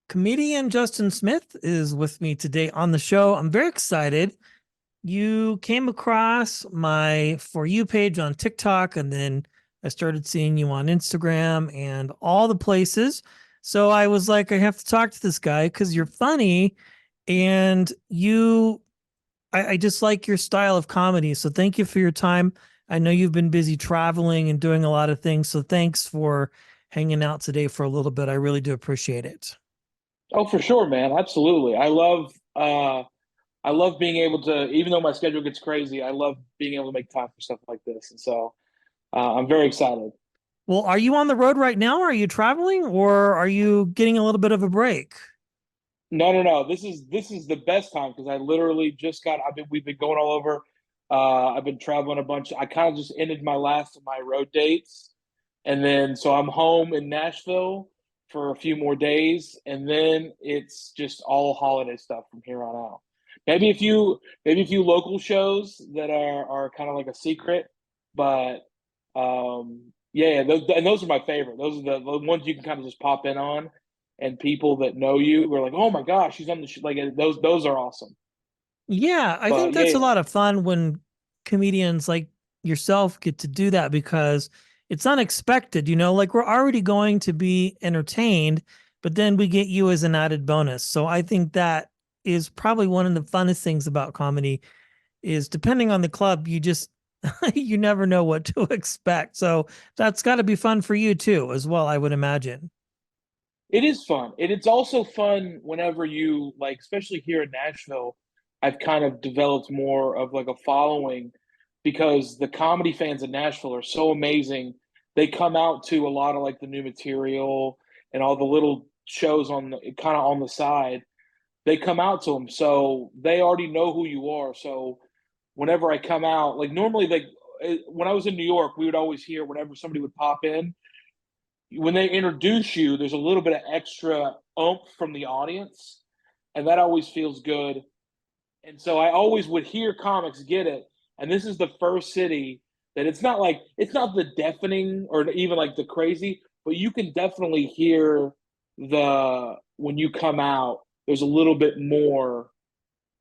Comedian Justin Smith is with me today on the show. I'm very excited. You came across my For You page on TikTok, and then I started seeing you on Instagram and all the places. So I was like, I have to talk to this guy because you're funny and I just like your style of comedy. So thank you for your time. I know you've been busy traveling and doing a lot of things. So thanks for hanging out today for a little bit. I really do appreciate it. Oh, for sure, man. Absolutely. I love being able to, even though my schedule gets crazy, I love being able to make time for stuff like this. And so I'm very excited. Well, are you on the road right now? Are you traveling or are you getting a little bit of a break? No, no, no. This is the best time because I literally just got we've been going all over. I've been traveling a bunch. I kind of just ended my last of my road dates. And then so I'm home in Nashville for a few more days, and then it's just all holiday stuff from here on out. Maybe a few local shows that are kind of like a secret, but yeah, those are my favorite. Those are the ones you can kind of just pop in on, and people that know you are like, oh my gosh, she's on the like those are awesome. Yeah, I think But that's a yeah, lot of fun when comedians like yourself get to do that because it's unexpected, like we're already going to be entertained, but then we get you as an added bonus. So I think that is probably one of the funnest things about comedy is depending on the club, you just you never know what to expect. So that's got to be fun for you too, as well, I would imagine. it is fun. It's also fun whenever you like, especially here in Nashville, I've kind of developed more of like a following because the comedy fans in Nashville are so amazing. They come out to a lot of like the new material and all the little shows on the kind of on the side. They come out to them, so they already know who you are. So whenever I come out, like normally, like when I was in New York, we would always hear whenever somebody would pop in when they introduce you, there's a little bit of extra oomph from the audience, and that always feels good. And so I always would hear comics get it. And this is the first city that it's not the deafening or even like the crazy, but you can definitely hear the when you come out, there's a little bit more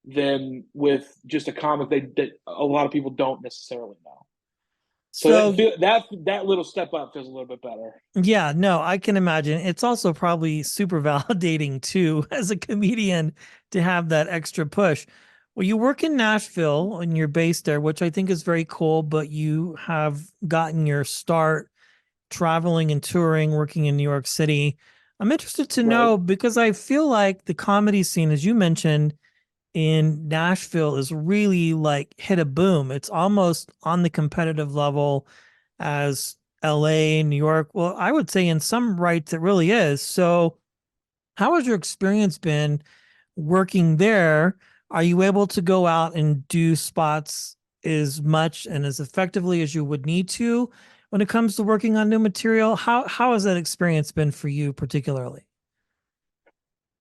than with just a comic that a lot of people don't necessarily know. So So that little step up feels a little bit better. yeah, no, I can imagine. It's also probably super validating too, as a comedian, to have that extra push. Well, you work in Nashville and you're based there, which I think is very cool, but you have gotten your start traveling and touring, working in New York City. I'm interested to Right. know because I feel like the comedy scene, as you mentioned, in Nashville is really like hit a boom. It's almost on the competitive level as LA, New York. Well, I would say in some rights it really is. So, how has your experience been working there? Are you able to go out and do spots as much and as effectively as you would need to when it comes to working on new material? How has that experience been for you particularly?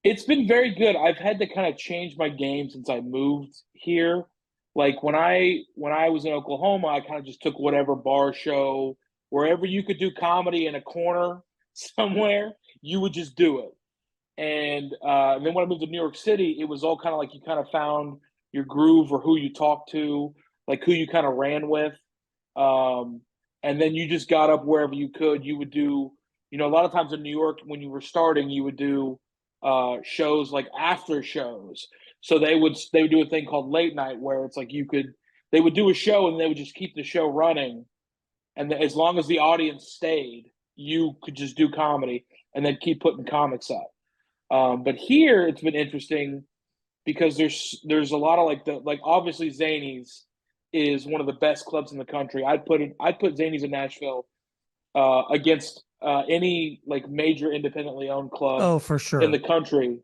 It's been very good. I've had to kind of change my game since I moved here. Like when I was in Oklahoma, I kind of just took whatever bar show, wherever you could do comedy in a corner somewhere, you would just do it. And then when I moved to New York City, it was all kind of like you kind of found your groove or who you talked to, like who you kind of ran with. Um, and then you just got up wherever you could. You would do, a lot of times in New York, when you were starting, you would do shows like after shows. So they would do a thing called late night where it's like they would do a show and they would just keep the show running, and as long as the audience stayed, you could just do comedy and then keep putting comics up. But here it's been interesting because there's a lot of like obviously Zanies is one of the best clubs in the country. I'd put Zanies in Nashville against any like major independently owned club Oh, for in the sure. country,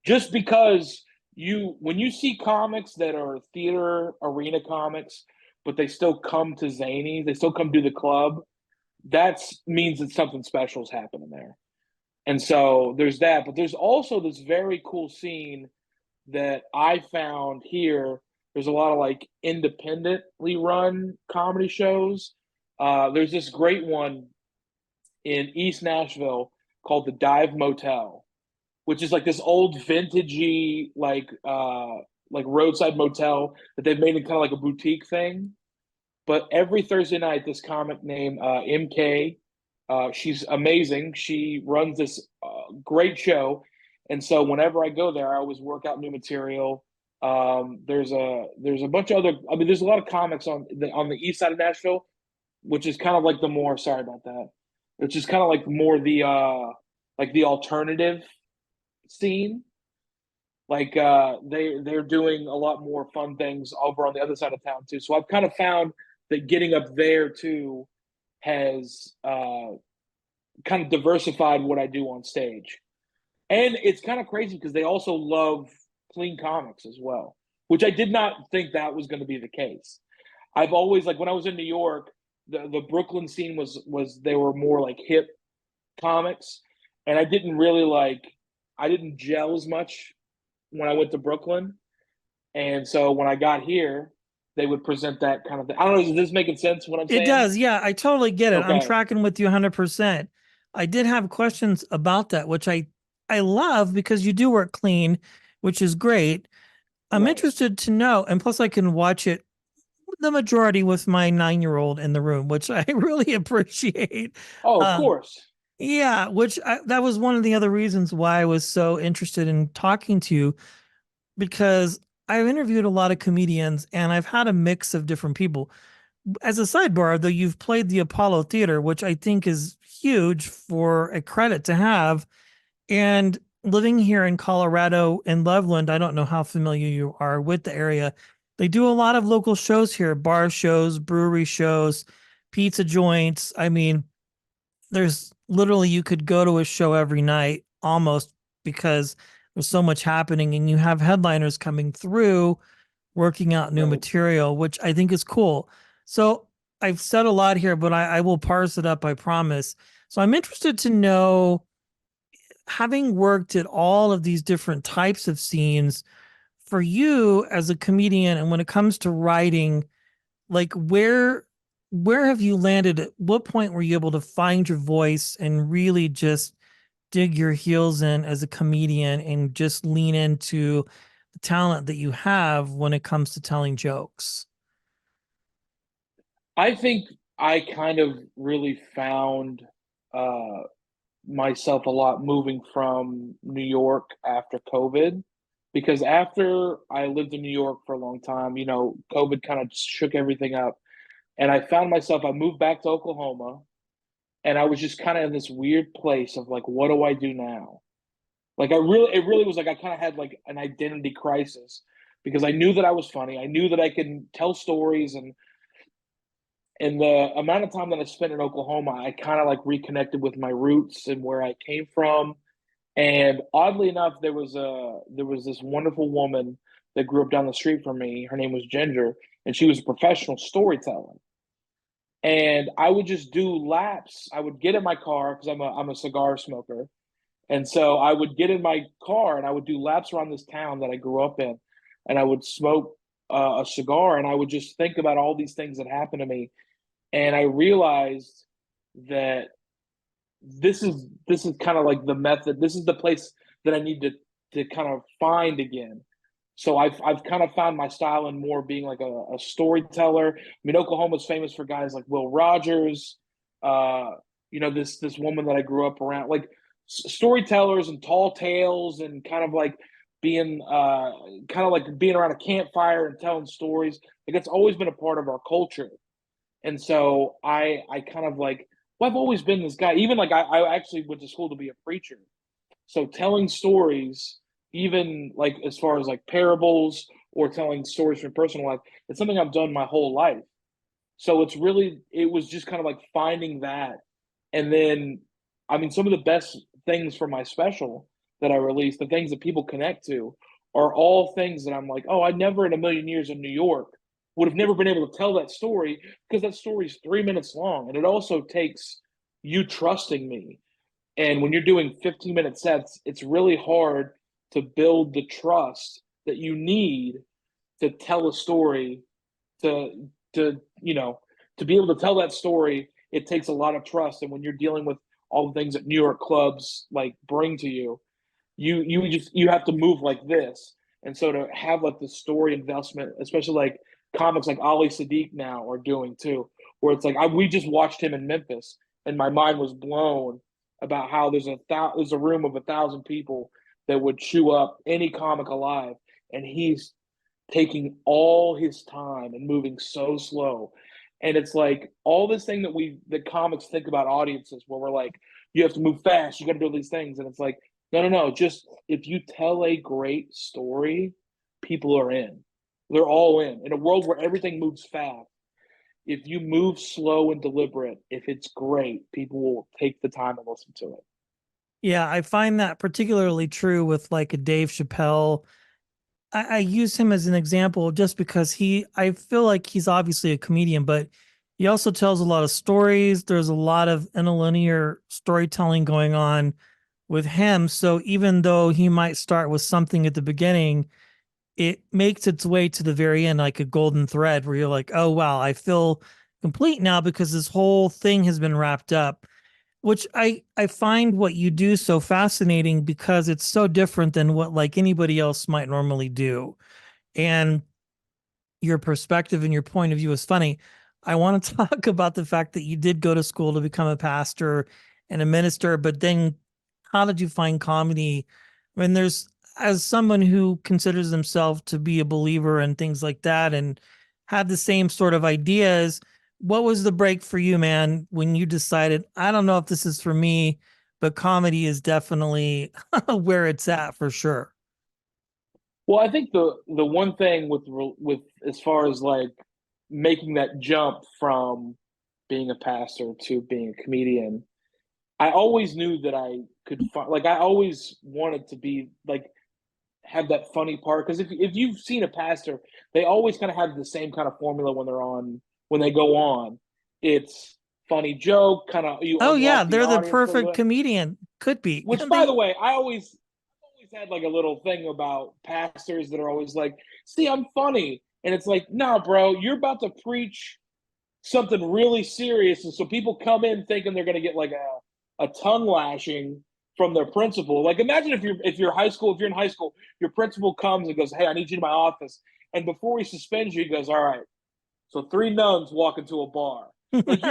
just because you when you see comics that are theater arena comics, but they still come to Zanies, they still come to the club. That means that something special is happening there. And so there's that, but there's also this very cool scene that I found here. There's a lot of like independently run comedy shows. There's this great one in East Nashville called the Dive Motel. which is like this old vintagey like roadside motel that they've made it kind of like a boutique thing. But every Thursday night, this comic named MK, she's amazing. She runs this great show, and so whenever I go there, I always work out new material. There's a bunch of other. I mean, there's a lot of comics on the east side of Nashville, which is kind of like the more. Sorry about that. Which is kind of like more the like the alternative scene. Like they're doing a lot more fun things over on the other side of town too. So I've kind of found that getting up there too has kind of diversified what I do on stage. And it's kind of crazy because they also love clean comics as well, which I did not think that was going to be the case. I've always like when I was in New York, the Brooklyn scene was they were more like hip comics, and I didn't gel as much when I went to Brooklyn, and so when I got here, they would present that kind of thing. I don't know, is this making sense what I'm It saying? does. Yeah, I totally get it. I'm Okay, tracking with you 100%. I did have questions about that, which I love because you do work clean, which is great. I'm right. interested to know, and plus I can watch it the majority with my 9-year-old in the room, which I really appreciate. Oh, of Uh, course. yeah, that was one of the other reasons why I was so interested in talking to you because I've interviewed a lot of comedians and I've had a mix of different people. As a sidebar, though, you've played the Apollo Theater, which I think is huge for a credit to have. And living here in Colorado in Loveland, I don't know how familiar you are with the area. They do a lot of local shows here, bar shows, brewery shows, pizza joints. I mean, there's literally you could go to a show every night almost because there's so much happening and you have headliners coming through working out new Right. material, which I think is cool. So I've said a lot here, but I will parse it up, I promise. So I'm interested to know, having worked at all of these different types of scenes, for you as a comedian, and when it comes to writing, like where have you landed? At what point were you able to find your voice and really just dig your heels in as a comedian and just lean into the talent that you have when it comes to telling jokes? I think I kind of really found uh, myself a lot moving from New York after COVID. Because after I lived in New York for a long time, COVID kind of shook everything up. And I found myself, I moved back to Oklahoma, and I was just kind of in this weird place of like, what do I do now? Like it really was like I kind of had like an identity crisis because I knew that I was funny. I knew that I could tell stories, and the amount of time that I spent in Oklahoma, I kind of like reconnected with my roots and where I came from. And oddly enough, there was this wonderful woman that grew up down the street from me. Her name was Ginger, and she was a professional storyteller. And I would just do laps. I would get in my car because I'm a cigar smoker, and so I would get in my car and I would do laps around this town that I grew up in, and I would smoke a cigar, and I would just think about all these things that happened to me, and I realized that this is kind of like the method. This is the place that I need to kind of find again. So I've kind of found my style in more being like a storyteller. I mean, Oklahoma's famous for guys like Will Rogers. Uh, this woman that I grew up around, like storytellers and tall tales, and kind of like being kind of like being around a campfire and telling stories. Like it's always been a part of our culture. And so I kind of like, well, I've always been this guy. Even like I actually went to school to be a preacher. So telling stories, even like as far as like parables or telling stories from personal life, it's something I've done my whole life. So it was just kind of like finding that. And then, I mean, some of the best things from my special that I released, the things that people connect to, are all things that I'm like, oh, I never in a million years in New York would have never been able to tell that story because that story is 3 minutes long. And it also takes you trusting me. And when you're doing 15-minute sets, it's really hard to build the trust that you need to tell a story to to be able to tell that story. It takes a lot of trust, and when you're dealing with all the things that New York clubs like bring to you, you have to move like this. And so to have like the story investment, especially like comics like Ali Sadiq now are doing too, where it's like we just watched him in Memphis, and my mind was blown about how there's a room of 1,000 people that would chew up any comic alive, and he's taking all his time and moving so slow. And it's like all this thing the comics think about audiences, where we're like, you have to move fast, you got to do these things, and it's like, no, no, no. Just if you tell a great story, people are in. They're all in. In a world where everything moves fast, if you move slow and deliberate, if it's great, people will take the time and listen to it. Yeah, I find that particularly true with like a Dave Chappelle. I use him as an example just because I feel like he's obviously a comedian, but he also tells a lot of stories. There's a lot of interlinear storytelling going on with him. So even though he might start with something at the beginning, it makes its way to the very end like a golden thread where you're like, oh, wow, I feel complete now because this whole thing has been wrapped up, which I find what you do so fascinating because it's so different than what like anybody else might normally do. And your perspective and your point of view is funny. I want to talk about the fact that you did go to school to become a pastor and a minister, but then how did you find comedy? I mean, as someone who considers himself to be a believer and things like that and had the same sort of ideas, what was the break for you, man, when you decided, I don't know if this is for me, but comedy is definitely where it's at for sure? Well, I think the one thing with as far as like making that jump from being a pastor to being a comedian, I always knew that I could like I always wanted to be like have that funny part, because if you've seen a pastor, they always kind of have the same kind of formula when they go on. It's funny joke, kind of you Oh yeah, unlock the they're the audience a little perfect bit. comedian. Could be. Which, by the They way, I always had like a little thing about pastors that are always like, "See, I'm funny," and it's like, "Nah, bro, you're about to preach something really serious," and so people come in thinking they're going to get like a tongue lashing from their principal. Like, imagine if you're in high school, your principal comes and goes, "Hey, I need you in my office," and before he suspends you, he goes, "All right, so three nuns walk into a bar." Like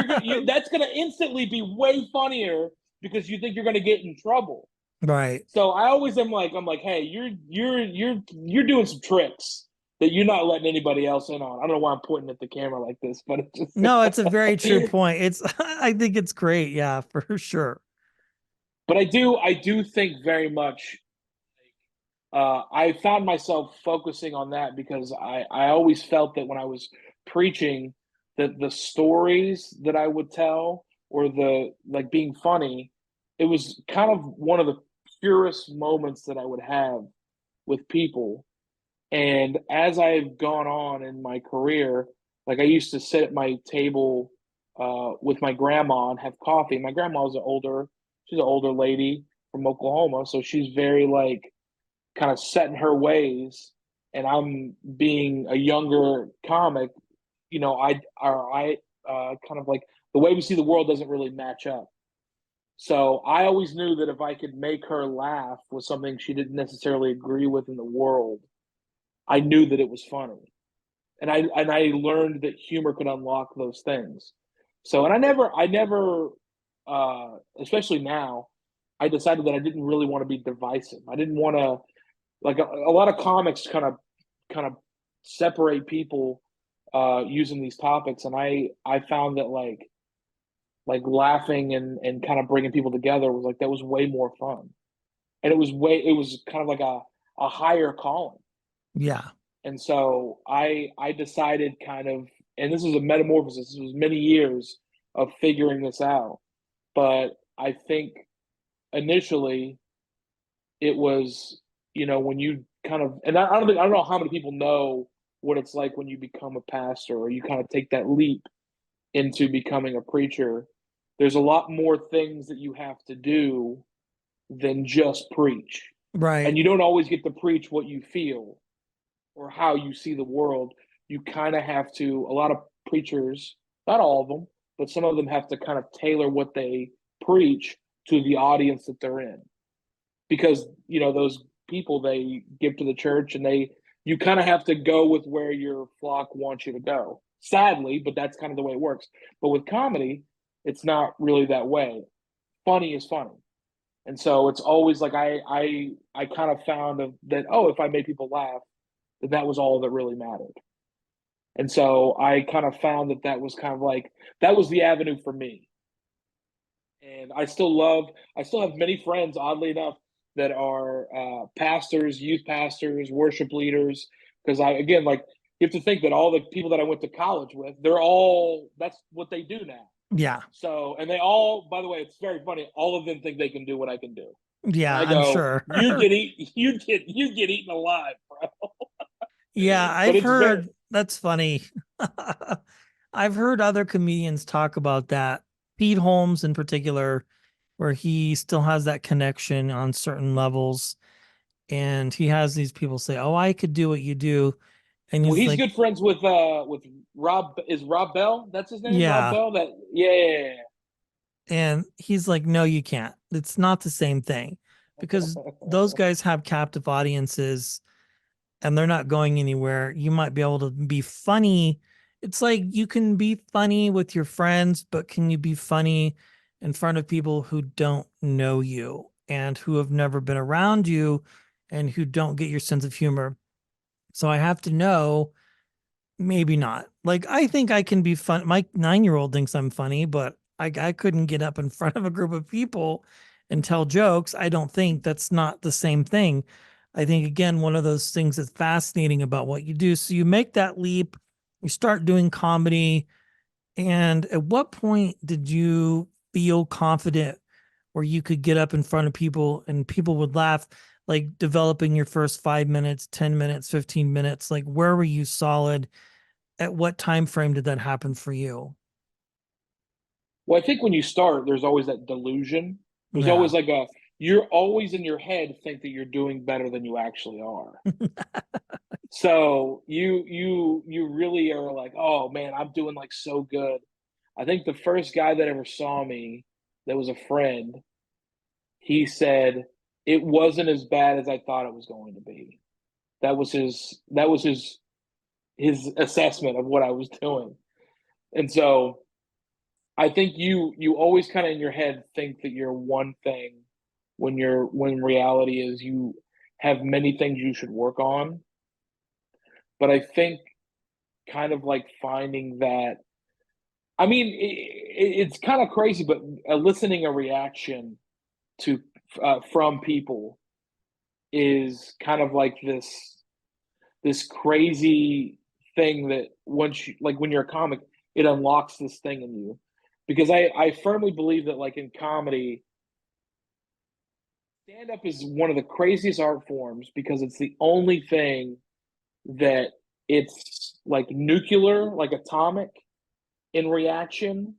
that's gonna instantly be way funnier because you think you're gonna get in trouble. right. So I always am like, hey, you're doing some tricks that you're not letting anybody else in on. I don't know why I'm pointing at the camera like this, but it just No, it's a very true point. It's I think it's great. Yeah, for sure. but I do think very much I found myself focusing on that because I always felt that when I was preaching, that the stories that I would tell, or the like being funny, it was kind of one of the purest moments that I would have with people. And as I've gone on in my career, like I used to sit at my table with my grandma and have coffee. My grandma was she's an older lady from Oklahoma, so she's very like kind of set in her ways, and I'm being a younger comic. I kind of like the way we see the world doesn't really match up. So I always knew that if I could make her laugh with something she didn't necessarily agree with in the world, I knew that it was funny. And I learned that humor could unlock those things. So, and especially now, I decided that I didn't really want to be divisive. I didn't want to like a lot of comics kind of separate people using these topics, and I found that like laughing and kind of bringing people together was like that was way more fun, and it was kind of like a higher calling. Yeah. And so I decided kind of, and this is a metamorphosis. This was many years of figuring this out, but I think initially it was, when you kind of, and I don't know how many people know what it's like when you become a pastor or you kind of take that leap into becoming a preacher. There's a lot more things that you have to do than just preach. And Right. you don't always get to preach what you feel or how you see the world. You kind of have to, a lot of preachers, not all of them, but some of them have to kind of tailor what they preach to the audience that they're in. because those people, they give to the church, and you kind of have to go with where your flock wants you to go. Sadly, but that's kind of the way it works. But with comedy, it's not really that way. Funny is funny. And so it's always like I kind of found that, oh, if I made people laugh, then that was all that really mattered. And so I kind of found that was kind of like that was the avenue for me. And I still have many friends, oddly enough, that are pastors, youth pastors, worship leaders. Because again, like, you have to think that all the people that I went to college with, that's what they do now. Yeah. So, and they all, by the way, it's very funny. All of them think they can do what I can do. And Yeah, I I'm go, sure. you get eaten alive, bro. Yeah, But I've it's very, heard that's funny. I've heard other comedians talk about that. Pete Holmes in particular, where he still has that connection on certain levels. And he has these people say, "Oh, I could do what you do." And well, he's he's like, good friends with Rob. Is Rob Bell? That's his name, Rob "Yeah." Bell. That yeah. And he's like, "No, you can't. It's not the same thing because those guys have captive audiences and they're not going anywhere. You might be able to be funny. It's like you can be funny with your friends, but can you be funny in front of people who don't know you and who have never been around you and who don't get your sense of humor? So I have to know, maybe not. Like, I think I can be fun. My 9-year-old thinks I'm funny, but I couldn't get up in front of a group of people and tell jokes. I don't think that's not the same thing. I think, again, one of those things that's fascinating about what you do. So you make that leap, you start doing comedy. And at what point did you feel confident where you could get up in front of people and people would laugh? Like developing your first 5 minutes, 10 minutes, 15 minutes, like where were you solid? At what time frame did that happen for you? Well, I think when you start, there's always that delusion. There's Yeah. always like you're always in your head think that you're doing better than you actually are. So you really are like, oh man, I'm doing like so good. I think the first guy that ever saw me, that was a friend, he said it wasn't as bad as I thought it was going to be. That was his assessment of what I was doing. And so I think you always kind of in your head think that you're one thing when reality is you have many things you should work on. But I think kind of like finding that, I mean, it's kind of crazy, but eliciting a reaction to from people is kind of like this crazy thing that once you like when you're a comic, it unlocks this thing in you. Because I firmly believe that like in comedy, stand up is one of the craziest art forms because it's the only thing that it's like nuclear, like atomic in reaction.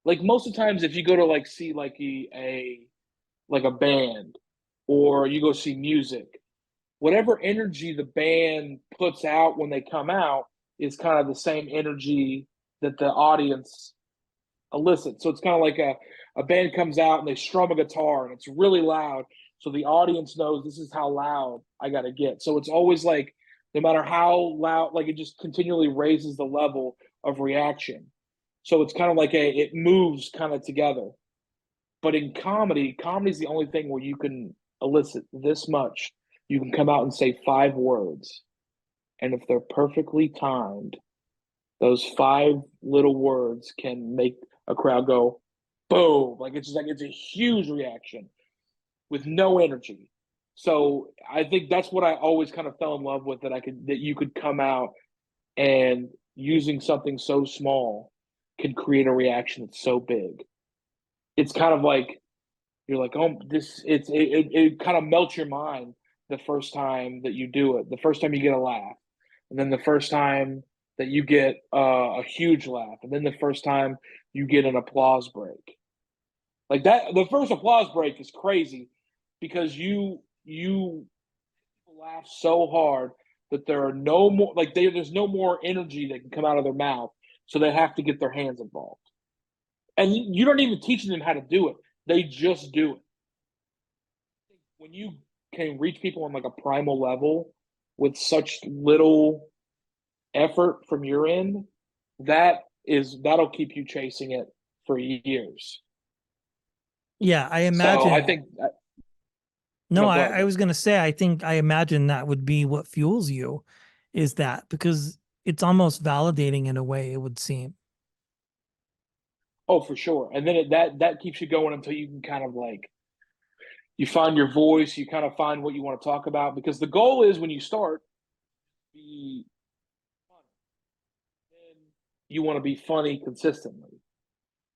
Like most of the times if you go to like see like a band, or you go see music, whatever energy the band puts out when they come out is kind of the same energy that the audience elicits. So it's kind of like a band comes out and they strum a guitar and it's really loud. So the audience knows this is how loud I got to get. So it's always like, no matter how loud, like it just continually raises the level of reaction. So it's kind of like it moves kind of together. But in comedy is the only thing where you can elicit this much. You can come out and say 5 words, and if they're perfectly timed, those 5 little words can make a crowd go boom. Like it's a huge reaction with no energy. So I think that's what I always kind of fell in love with, that you could come out and using something so small can create a reaction that's so big. It's kind of like you're like, oh, it kind of melts your mind the first time that you do it, the first time you get a laugh, and then the first time that you get a huge laugh, and then the first time you get an applause break. Like that, the first applause break is crazy because you laugh so hard that there are no more there's no more energy that can come out of their mouth, so they have to get their hands involved. And you don't even teach them how to do it; they just do it. when you can reach people on like a primal level with such little effort from your end, that'll keep you chasing it for years. Yeah, I So I imagine. think No, no, go I ahead. was gonna say I imagine that would be what fuels you, is that because it's almost validating in a way, it would seem. Oh, for sure. And then that keeps you going until you can kind of like you find your voice, you kind of find what you want to talk about because the goal is when you start be funny. Then you want to be funny consistently.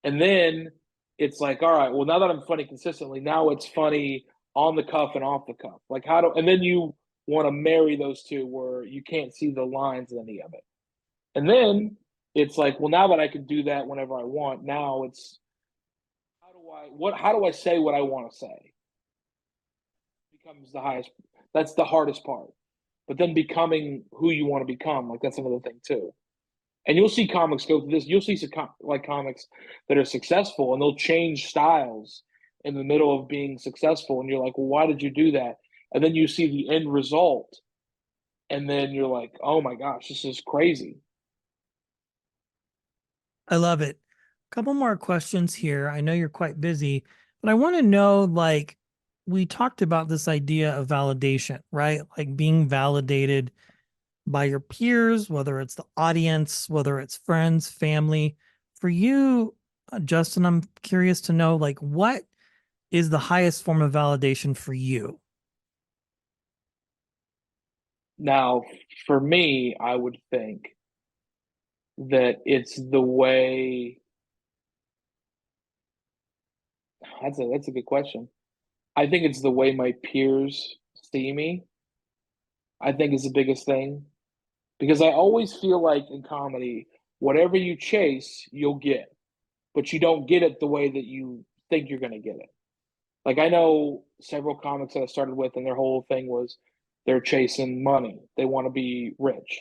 And then it's like, all right, well, now that I'm funny consistently, now it's funny on the cuff and off the cuff. Like and then you want to marry those two where you can't see the lines in any of it. And then it's like, well, now that I can do that whenever I want, now it's how do I say what I want to say? Becomes the highest that's the hardest part. But then becoming who you want to become, like that's another thing too. And you'll see comics go through this. You'll see some like comics that are successful, and they'll change styles in the middle of being successful, and you're like, "Well, why did you do that?" And then you see the end result, and then you're like, "Oh my gosh, this is crazy." I love it. A couple more questions here. I know you're quite busy, but I want to know, like, we talked about this idea of validation, right? Like being validated by your peers, whether it's the audience, whether it's friends, family. For you, Justin, I'm curious to know, like, what is the highest form of validation for you? Now, for me, I would think that it's the way. That's a good question. I think it's the way my peers see me. I think is the biggest thing because I always feel like in comedy, whatever you chase, you'll get, but you don't get it the way that you think you're going to get it. Like I know several comics that I started with, and their whole thing was they're chasing money. They want to be rich,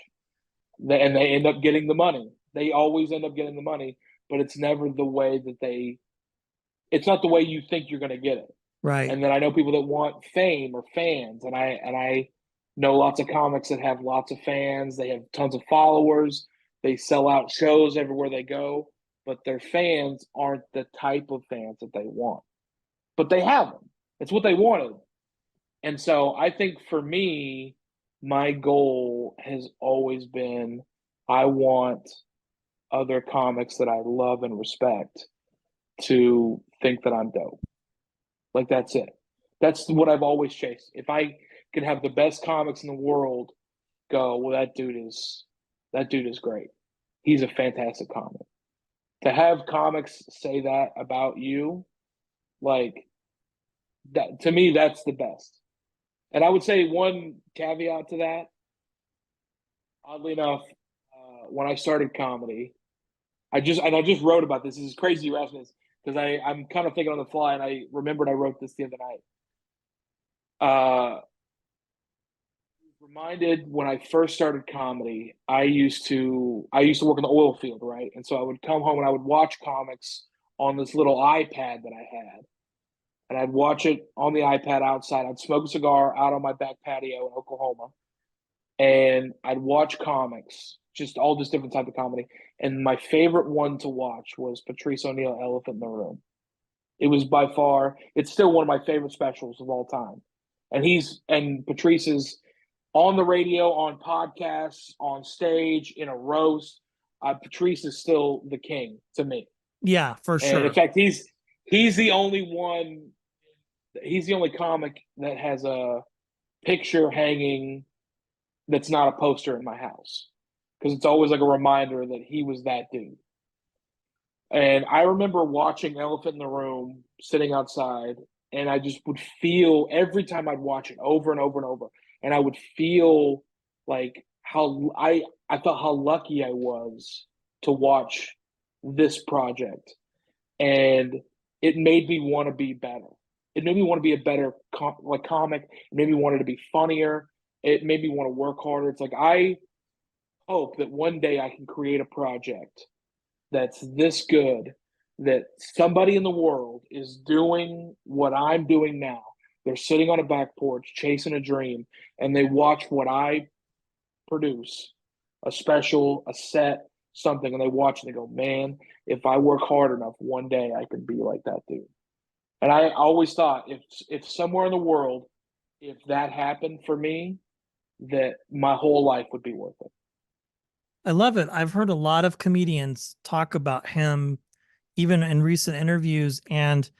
and they end up getting the money. They always end up getting the money, but it's never the way that they. It's not the way you think you're going to get it. Right. And then I know people that want fame or fans, and I know lots of comics that have lots of fans. They have tons of followers. They sell out shows everywhere they go, but their fans aren't the type of fans that they want. But they have them. It's what they wanted. And so I think for me, my goal has always been I want other comics that I love and respect to think that I'm dope. Like that's it. That's what I've always chased. If I could have the best comics in the world go, well, that dude is great. He's a fantastic comic. To have comics say that about you, like that to me, that's the best. And I would say one caveat to that, oddly enough, when I started comedy, I just wrote about this. This is crazy you asked me this because I'm kind of thinking on the fly, and I remembered I wrote this the other night. Reminded when I first started comedy, I used to work in the oil field, right? And so I would come home and I would watch comics on this little iPad that I had, and I'd watch it on the iPad outside. I'd smoke a cigar out on my back patio in Oklahoma, and I'd watch comics, just all this different type of comedy. And my favorite one to watch was Patrice O'Neill, Elephant in the Room. It was by far, it's still one of my favorite specials of all time. And Patrice is on the radio, on podcasts, on stage, in a roast. Patrice is still the king to me. Yeah, for And in sure. fact, he's the only one. He's the only comic that has a picture hanging that's not a poster in my house because it's always like a reminder that he was that dude. And I remember watching Elephant in the Room, sitting outside, and I just would feel every time I'd watch it over and over and over, and I would feel like I felt how lucky I was to watch this project, and it made me want to be better. It made me want to be a better comic. It made me want it to be funnier. It made me want to work harder. It's like I hope that one day I can create a project that's this good that somebody in the world is doing what I'm doing now. They're sitting on a back porch chasing a dream, and they watch what I produce, a special, a set, something, and they watch and they go, man, if I work hard enough, one day I could be like that dude. And I always thought if somewhere in the world, if that happened for me, that my whole life would be worth it. I love it. I've heard a lot of comedians talk about him, even in recent interviews, and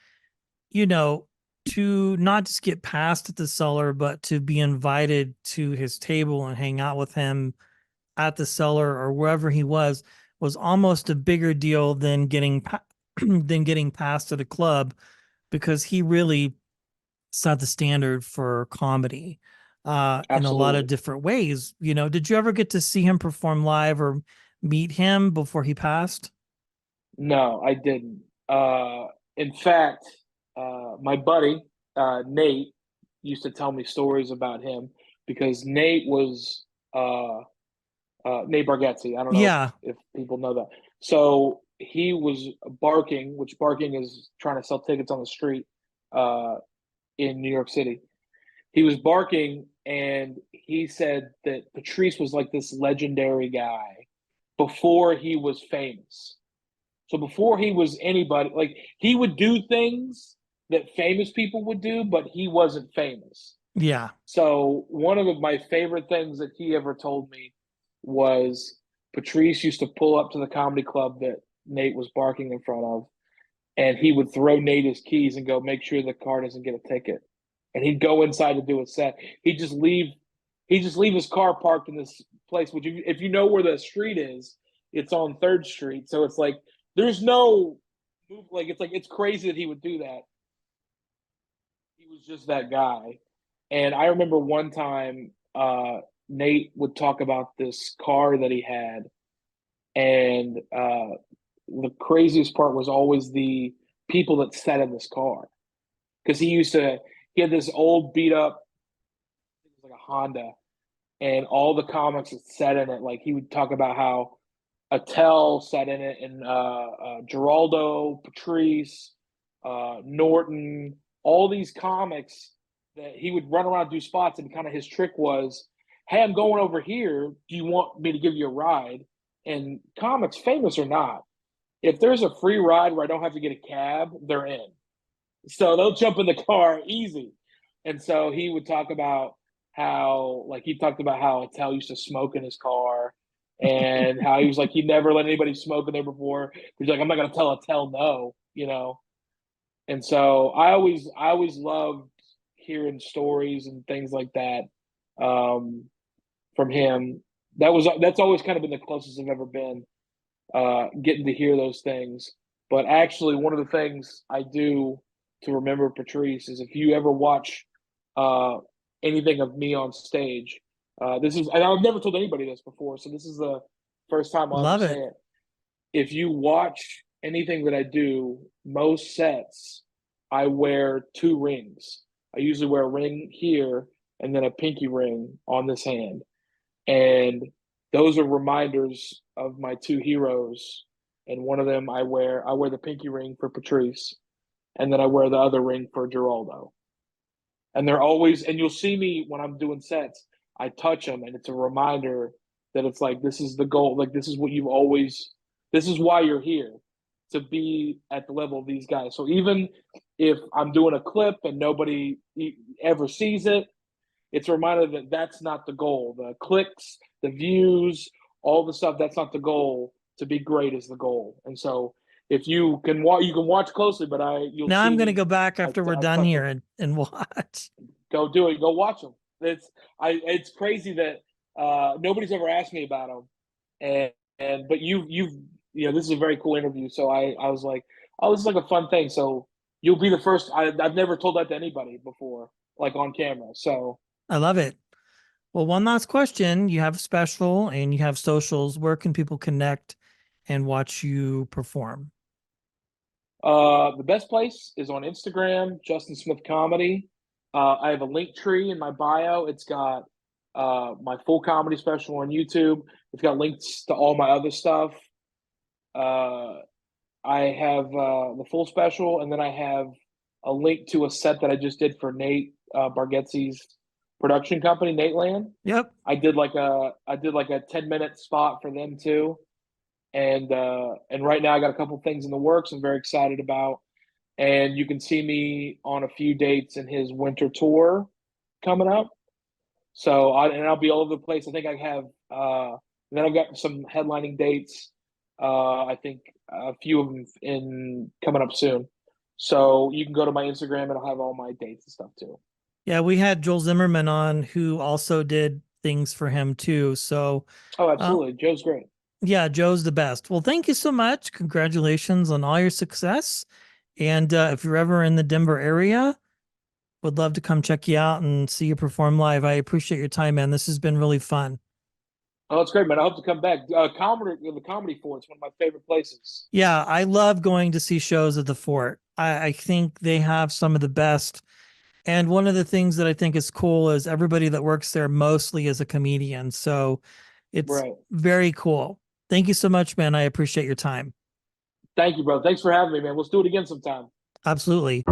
you know, to not just get past at the cellar, but to be invited to his table and hang out with him at the cellar or wherever he was almost a bigger deal than than getting past at a club, because he really set the standard for comedy in a lot of Absolutely. different ways. Did you ever get to see him perform live or meet him before he passed? No, I didn't. In fact, my buddy Nate used to tell me stories about him because Nate was Nate Bargatze. I don't know Yeah. if people know that. So he was barking, which barking is trying to sell tickets on the street uh, in New York City. He was barking, and he said that Patrice was like this legendary guy before he was famous. So before he was anybody, like he would do things that famous people would do, but he wasn't famous. Yeah. So one of my favorite things that he ever told me was Patrice used to pull up to the comedy club that Nate was barking in front of, and he would throw Nate his keys and go, make sure the car doesn't get a ticket. And he'd go inside to do a set. He'd just leave his car parked in this place, which if you know where the street is, it's on Third Street. So it's like there's no it's crazy that he would do that. He was just that guy. And I remember one time Nate would talk about this car that he had, and the craziest part was always the people that sat in this car because he had this old beat up, it was like a Honda, and all the comics that sat in it. Like he would talk about how Attell sat in it, and Geraldo, Patrice, Norton, all these comics that he would run around do spots, and kind of his trick was, "Hey, I'm going over here. Do you want me to give you a ride?" And comics, famous or not, if there's a free ride where I don't have to get a cab, they're in. So they'll jump in the car easy. And so he would talk about he talked about how Attell used to smoke in his car, and how he was like, he never let anybody smoke in there before. He's like, I'm not going to tell Attell no. And so I always loved hearing stories and things like that um, from him. That's always kind of been the closest I've ever been, getting to hear those things. But actually, one of the things I do to remember Patrice is if you ever watch uh, anything of me on stage, and I've never told anybody this before, so this is the first time I'll ever Love say it. it. If you watch anything that I do, most sets, I wear two rings. I usually wear a ring here and then a pinky ring on this hand. And those are reminders of my two heroes. And one of them I wear the pinky ring for Patrice, and then I wear the other ring for Geraldo. And they're always, and you'll see me when I'm doing sets, I touch them, and it's a reminder that it's like this is the goal. Like this is why you're here, to be at the level of these guys. So even if I'm doing a clip and nobody ever sees it, it's a reminder that that's not the goal. The clicks, the views, all the stuff, that's not the goal. To be great is the goal. And so if you can watch closely, but you'll Now see I'm going to me. go back after we're I done touch here them. and watch. Go do it. Go watch them. It's crazy that nobody's ever asked me about them, but this is a very cool interview. So I was like, oh, this is like a fun thing. So you'll be the first. I've never told that to anybody before, like on camera. So I love it. Well, one last question. You have a special and you have socials. Where can people connect and watch you perform? the best place is on Instagram, Justin Smith Comedy. I have a link tree in my bio. It's got my full comedy special on YouTube. It's got links to all my other stuff. Uh, I have the full special, and then I have a link to a set that I just did for Nate Bargetzi's production company, Nate Land. Yep. I did like a 10-minute spot for them too. And right now I got a couple things in the works I'm very excited about. And you can see me on a few dates in his winter tour coming up. I'll be all over the place. I think I have then I've got some headlining dates. I think a few of them in coming up soon. So you can go to my Instagram and I'll have all my dates and stuff too. Yeah, we had Joel Zimmerman on who also did things for him too. So, Oh, uh, absolutely. Joe's great. yeah, Joe's the best. Well, thank you so much. Congratulations on all your success. And if you're ever in the Denver area, would love to come check you out and see you perform live. I appreciate your time, man. This has been really fun. Oh, that's great, man. I hope to come back. The Comedy Fort, it's one of my favorite places. Yeah, I love going to see shows at the Fort. I think they have some of the best. And one of the things that I think is cool is everybody that works there mostly is a comedian. So it's Right. very cool. Thank you so much, man. I appreciate your time. Thank you, bro. Thanks for having me, man. Let's do it again sometime. Absolutely.